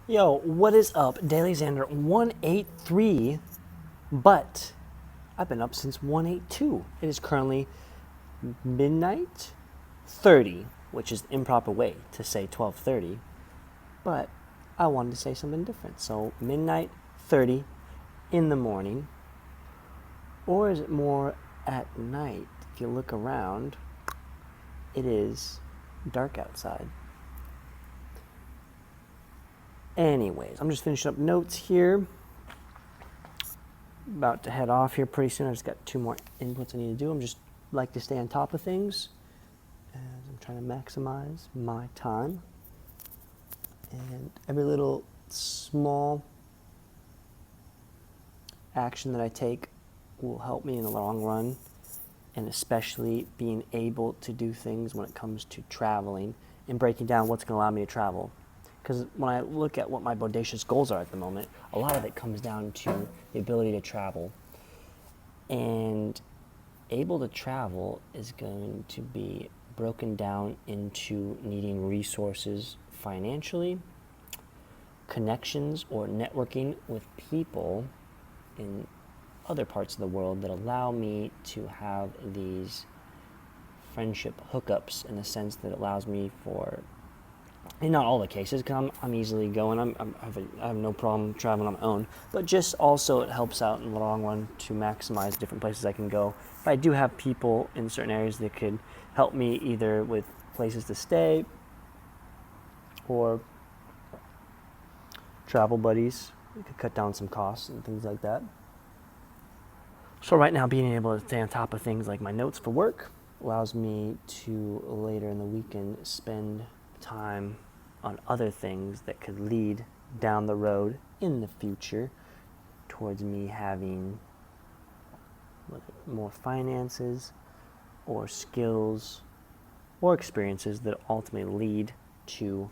Yo, what is up? DailyXander 183, but I've been up since 182. It is currently midnight 30, which is the improper way to say 12:30, but I wanted to say something different. So midnight 30 in the morning, or is it more at night? If you look around, it is dark outside. Anyways, I'm just finishing up notes here. About to head off here pretty soon. I just got 2 more inputs I need to do. I'm just like to stay on top of things as I'm trying to maximize my time. And every little small action that I take will help me in the long run, and especially being able to do things when it comes to traveling and breaking down what's going to allow me to travel. Because when I look at what my bodacious goals are at the moment, a lot of it comes down to the ability to travel. And able to travel is going to be broken down into needing resources financially, connections or networking with people in other parts of the world that allow me to have these friendship hookups, in the sense that allows me for, in not all the cases, because I'm easily going. I have no problem traveling on my own. But just also it helps out in the long run to maximize different places I can go. If I do have people in certain areas that could help me either with places to stay or travel buddies, it could cut down some costs and things like that. So right now, being able to stay on top of things like my notes for work allows me to later in the weekend spend time on other things that could lead down the road in the future towards me having more finances or skills or experiences that ultimately lead to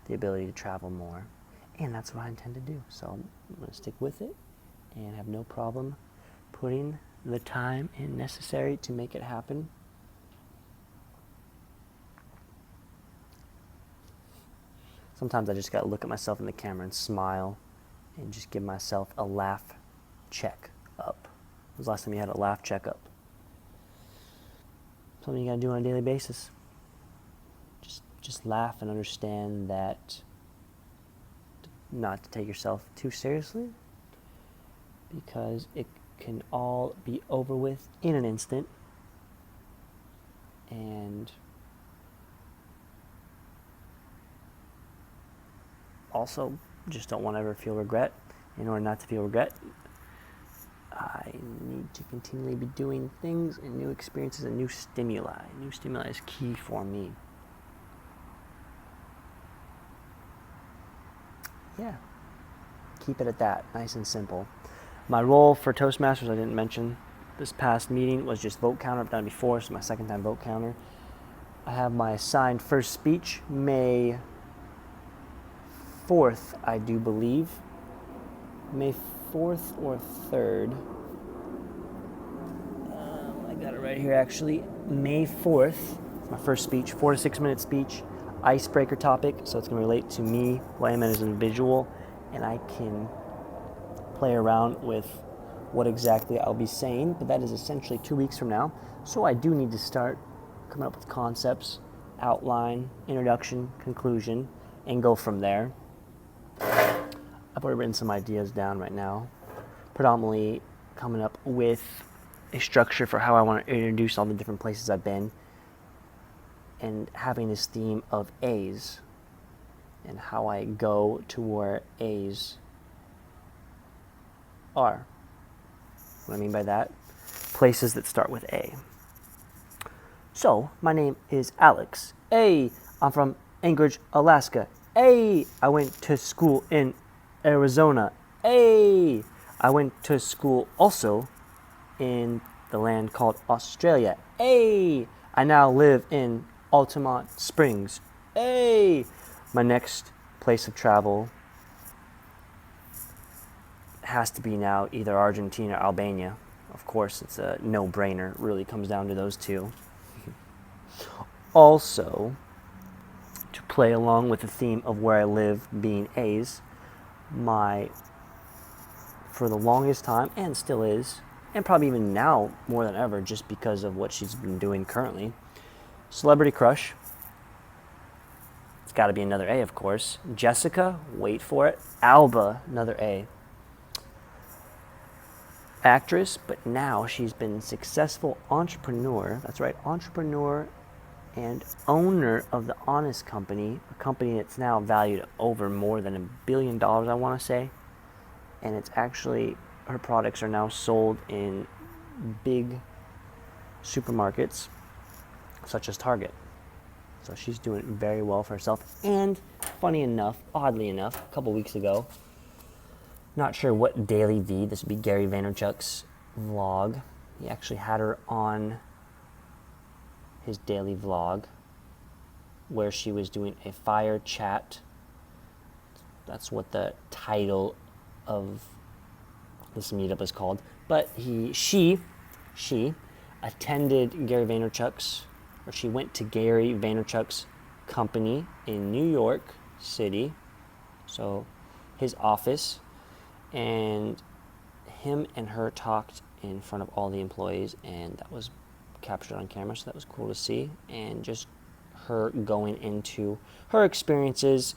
the ability to travel more. And that's what I intend to do. So I'm going to stick with it and have no problem putting the time in necessary to make it happen. Sometimes I just got to look at myself in the camera and smile and just give myself a laugh check up. When was the last time you had a laugh check up? Something you got to do on a daily basis. Just laugh and understand that not to take yourself too seriously, because it can all be over with in an instant. And also, just don't want to ever feel regret. In order not to feel regret, I need to continually be doing things and new experiences and new stimuli. New stimuli is key for me. Yeah, keep it at that, nice and simple. My role for Toastmasters, I didn't mention, this past meeting was just vote counter. I've done it before, so my second time vote counter. I have my assigned first speech, May 4th, I do believe. May 4th or 3rd. I got it right here actually. May 4th, my first speech, 4 to 6 minute speech, icebreaker topic, so it's going to relate to me, who I am as an individual, and I can play around with what exactly I'll be saying, but that is essentially 2 weeks from now. So I do need to start coming up with concepts, outline, introduction, conclusion, and go from there. I've already written some ideas down right now, predominantly coming up with a structure for how I want to introduce all the different places I've been, and having this theme of A's and how I go to where A's are. What I mean by that, places that start with A. So, my name is Alex. A, I'm from Anchorage, Alaska. A, I went to school in Arizona. A, I went to school also in the land called Australia. A, I now live in Altamont Springs. A, my next place of travel has to be now either Argentina or Albania. Of course, it's a no-brainer. It really comes down to those two. Also, to play along with the theme of where I live being A's, for the longest time, and still is, and probably even now more than ever, just because of what she's been doing currently. Celebrity crush. It's got to be another A, of course. Jessica, wait for it. Alba, another A. Actress, but now she's been successful entrepreneur. That's right, entrepreneur and owner of the Honest Company, a company that's now valued at over more than $1 billion, I want to say. And it's actually, her products are now sold in big supermarkets such as Target. So she's doing very well for herself. And funny enough, oddly enough, a couple weeks ago, not sure what Daily V, this would be Gary Vaynerchuk's vlog. He actually had her on his daily vlog where she was doing a fire chat. That's what the title of this meetup is called. But she attended Gary Vaynerchuk's, or she went to Gary Vaynerchuk's company in New York City, so his office, and him and her talked in front of all the employees, and that was captured on camera, so that was cool to see. And just her going into her experiences,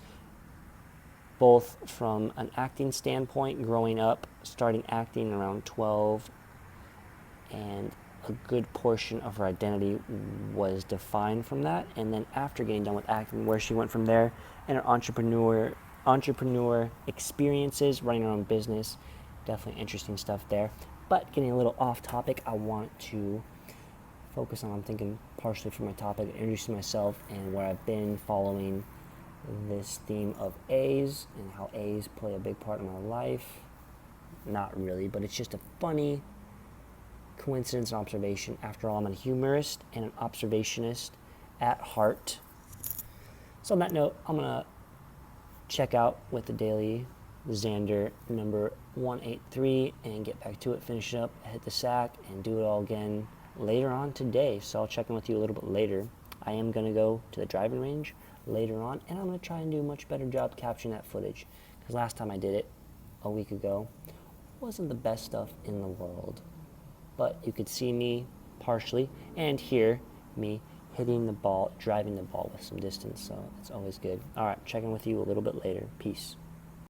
both from an acting standpoint, growing up, starting acting around 12, and a good portion of her identity was defined from that. And then after getting done with acting, where she went from there, and her entrepreneur experiences, running her own business, definitely interesting stuff there. But getting a little off topic, I want to focus on, I'm thinking partially for my topic, introducing myself and where I've been following this theme of A's and how A's play a big part in my life. Not really, but it's just a funny coincidence and observation. After all, I'm a humorist and an observationist at heart. So on that note, I'm going to check out with the DailyXander number 183 and get back to it, finish it up, hit the sack, and do it all again later on today. So I'll check in with you a little bit later. I am going to go to the driving range later on, and I'm going to try and do a much better job capturing that footage, because last time I did it a week ago wasn't the best stuff in the world, but you could see me partially and hear me hitting the ball, driving the ball with some distance, so it's always good. All right, checking with you a little bit later. Peace.